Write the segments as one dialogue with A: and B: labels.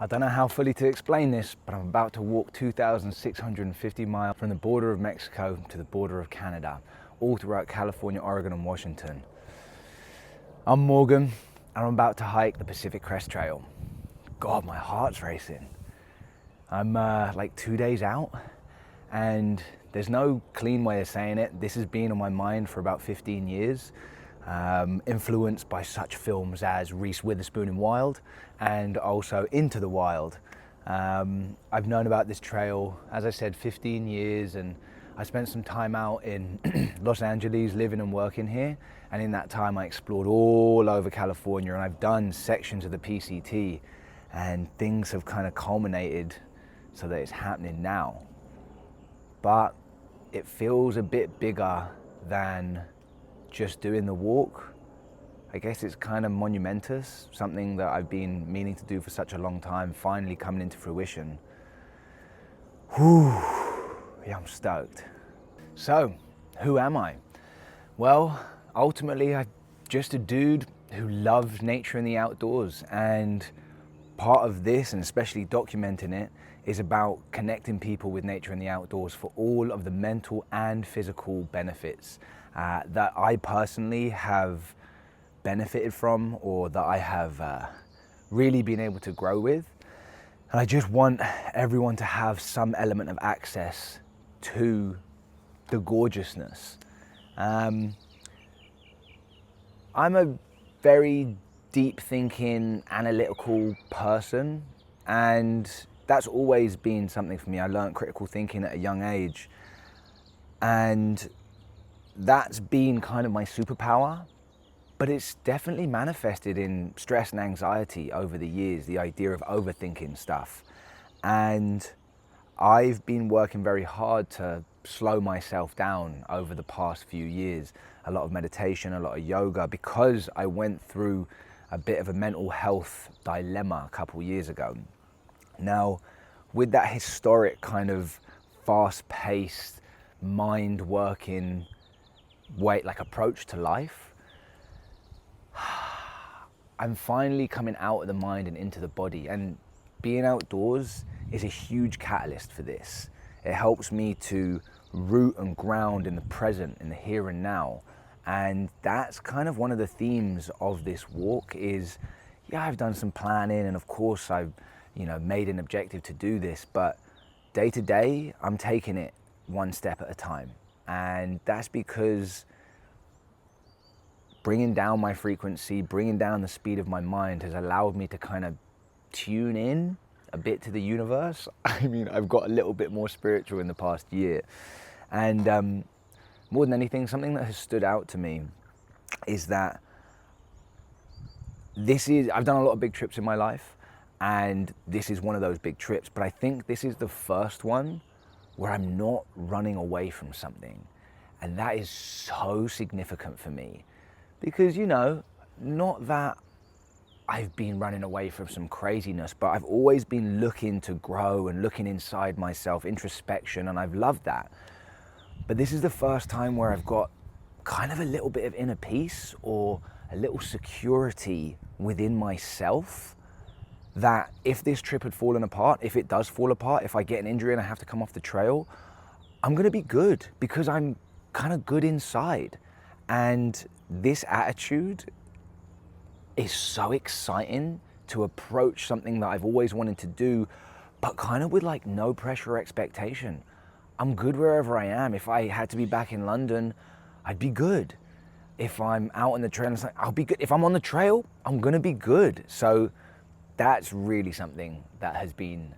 A: I don't know how fully to explain this, but I'm about to walk 2,650 miles from the border of Mexico to the border of Canada, all throughout California, Oregon, and Washington. I'm Morgan, and I'm about to hike the Pacific Crest Trail. God, my heart's racing. I'm like 2 days out, and there's no clean way of saying it. This has been on my mind for about 15 years. Influenced by such films as Reese Witherspoon in Wild and also Into the Wild. I've known about this trail, as I said, 15 years, and I spent some time out in Los Angeles living and working here, and in that time I explored all over California, and I've done sections of the PCT, and things have kind of culminated so that it's happening now. But it feels a bit bigger than just doing the walk. I guess it's kind of monumentous, something that I've been meaning to do for such a long time, finally coming into fruition. Whew, yeah, I'm stoked. So, who am I? Well, ultimately, I'm just a dude who loves nature and the outdoors, and part of this, and especially documenting it, is about connecting people with nature and the outdoors for all of the mental and physical benefits that I personally have benefited from, or that I have really been able to grow with. And I just want everyone to have some element of access to the gorgeousness. I'm a very deep thinking, analytical person, and that's always been something for me. I learned critical thinking at a young age, and that's been kind of my superpower, but it's definitely manifested in stress and anxiety over the years, the idea of overthinking stuff. And I've been working very hard to slow myself down over the past few years. A lot of meditation, a lot of yoga, because I went through a bit of a mental health dilemma a couple years ago. Now, with that historic kind of fast-paced, mind-working approach to life, I'm finally coming out of the mind and into the body, and being outdoors is a huge catalyst for this. It helps me to root and ground in the present, in the here and now, and that's kind of one of the themes of this walk is, yeah, I've done some planning, and of course I've made an objective to do this, but day to day I'm taking it one step at a time. And that's because bringing down my frequency, bringing down the speed of my mind has allowed me to kind of tune in a bit to the universe. I mean, I've got a little bit more spiritual in the past year. And more than anything, something that has stood out to me is that I've done a lot of big trips in my life, and this is one of those big trips, but I think this is the first one where I'm not running away from something. And that is so significant for me because, not that I've been running away from some craziness, but I've always been looking to grow and looking inside myself, introspection, and I've loved that. But this is the first time where I've got kind of a little bit of inner peace or a little security within myself, that if this trip had fallen apart, if it does fall apart, if I get an injury and I have to come off the trail, I'm gonna be good because I'm kind of good inside. And this attitude is so exciting to approach something that I've always wanted to do, but kind of with like no pressure or expectation. I'm good wherever I am. If I had to be back in London, I'd be good. If I'm out on the trail, I'll be good. If I'm on the trail, I'm gonna be good. So that's really something that has been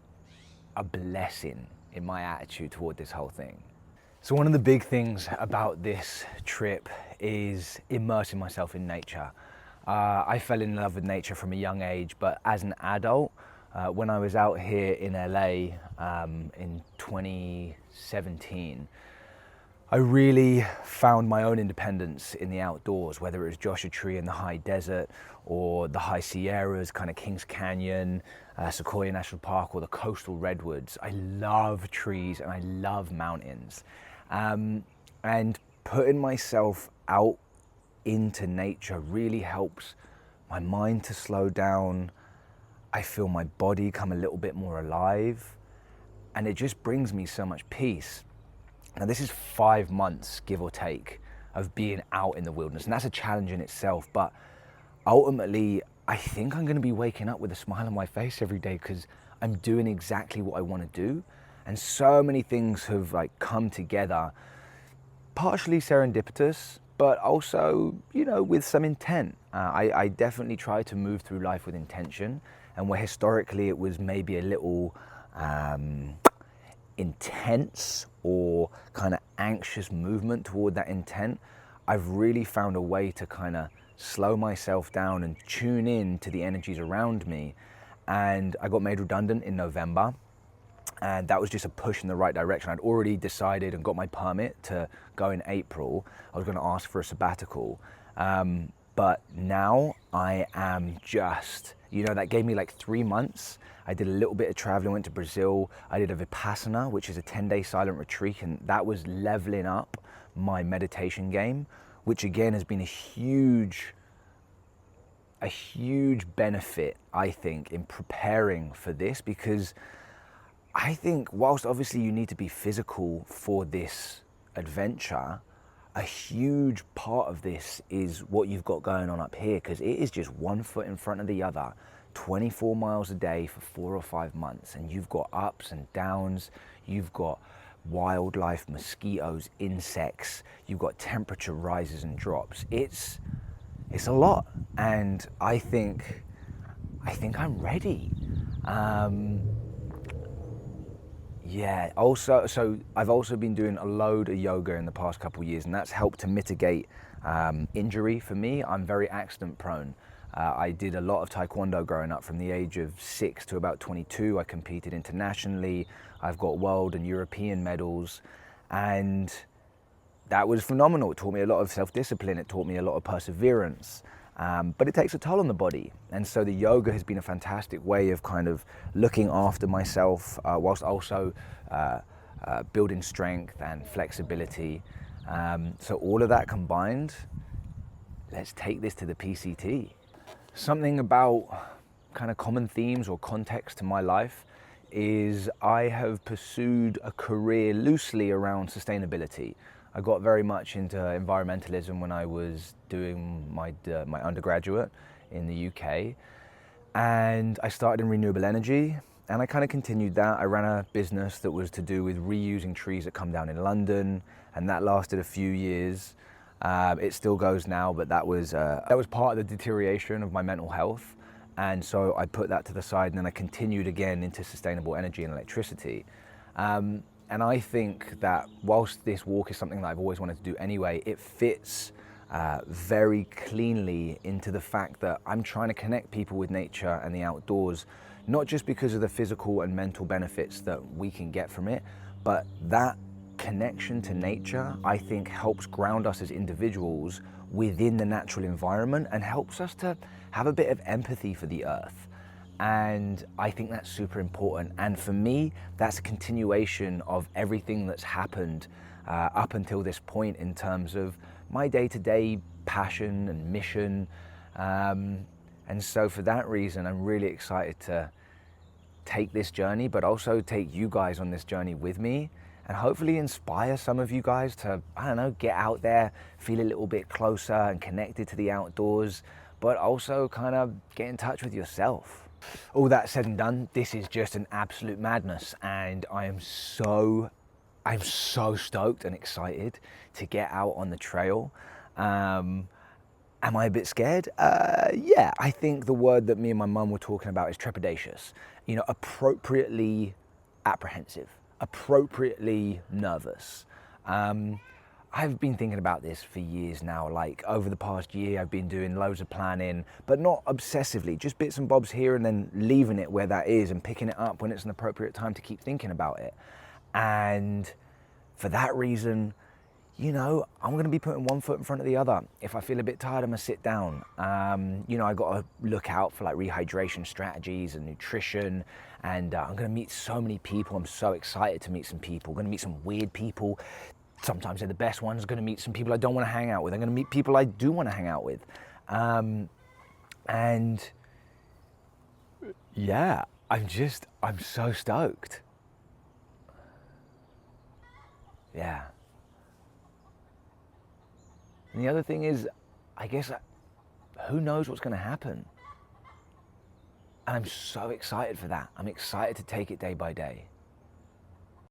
A: a blessing in my attitude toward this whole thing. So one of the big things about this trip is immersing myself in nature. I fell in love with nature from a young age, but as an adult, when I was out here in LA in 2017, I really found my own independence in the outdoors, whether it was Joshua Tree in the high desert or the high Sierras, kind of Kings Canyon, Sequoia National Park, or the coastal redwoods. I love trees and I love mountains. And putting myself out into nature really helps my mind to slow down. I feel my body come a little bit more alive, and it just brings me so much peace. Now this is 5 months, give or take, of being out in the wilderness, and that's a challenge in itself, but ultimately, I think I'm gonna be waking up with a smile on my face every day because I'm doing exactly what I wanna do. And so many things have like come together, partially serendipitous, but also, you know, with some intent. I definitely try to move through life with intention, and where historically it was maybe a little intense or kind of anxious movement toward that intent, I've really found a way to kind of slow myself down and tune in to the energies around me. And I got made redundant in November, and that was just a push in the right direction. I'd already decided and got my permit to go in April. I was going to ask for a sabbatical, but now I am just, you know, that gave me like 3 months. I did a little bit of traveling, went to Brazil. I did a Vipassana, which is a 10-day silent retreat, and that was leveling up my meditation game, which again has been a huge benefit, I think, in preparing for this, because I think whilst obviously you need to be physical for this adventure, a huge part of this is what you've got going on up here, because it is just one foot in front of the other, 24 miles a day for 4 or 5 months, and you've got ups and downs, you've got wildlife, mosquitoes, insects, you've got temperature rises and drops. It's a lot, and I think I'm ready. Yeah, also, so I've also been doing a load of yoga in the past couple of years, and that's helped to mitigate injury for me. I'm very accident prone. I did a lot of taekwondo growing up from the age of 6 to about 22. I competed internationally. I've got world and European medals, and that was phenomenal. It taught me a lot of self-discipline. It taught me a lot of perseverance. But it takes a toll on the body. And so the yoga has been a fantastic way of kind of looking after myself whilst also building strength and flexibility. So all of that combined, let's take this to the PCT. Something about kind of common themes or context to my life is I have pursued a career loosely around sustainability. I got very much into environmentalism when I was doing my undergraduate in the UK, and I started in renewable energy, and I kind of continued that. I ran a business that was to do with reusing trees that come down in London, and that lasted a few years. It still goes now, but that was part of the deterioration of my mental health, and so I put that to the side, and then I continued again into sustainable energy and electricity. And I think that whilst this walk is something that I've always wanted to do anyway, it fits very cleanly into the fact that I'm trying to connect people with nature and the outdoors, not just because of the physical and mental benefits that we can get from it, but that connection to nature, I think, helps ground us as individuals within the natural environment and helps us to have a bit of empathy for the earth. And I think that's super important. And for me, that's a continuation of everything that's happened up until this point in terms of my day-to-day passion and mission. And so for that reason, I'm really excited to take this journey, but also take you guys on this journey with me and hopefully inspire some of you guys to, I don't know, get out there, feel a little bit closer and connected to the outdoors, but also kind of get in touch with yourself. All that said and done, this is just an absolute madness, and I'm so stoked and excited to get out on the trail. Am I a bit scared? Yeah, I think the word that me and my mum were talking about is trepidatious. You know, appropriately apprehensive, appropriately nervous. I've been thinking about this for years now. Like over the past year, I've been doing loads of planning, but not obsessively, just bits and bobs here and then leaving it where that is and picking it up when it's an appropriate time to keep thinking about it. And for that reason, you know, I'm gonna be putting one foot in front of the other. If I feel a bit tired, I'm gonna sit down. You know, I gotta look out for like rehydration strategies and nutrition, and I'm gonna meet so many people. I'm so excited to meet some people. I'm gonna meet some weird people. Sometimes they're the best ones. I'm gonna meet some people I don't wanna hang out with. I'm gonna meet people I do wanna hang out with. And yeah, I'm so stoked. Yeah. And the other thing is, I guess, who knows what's going to happen? And I'm so excited for that. I'm excited to take it day by day.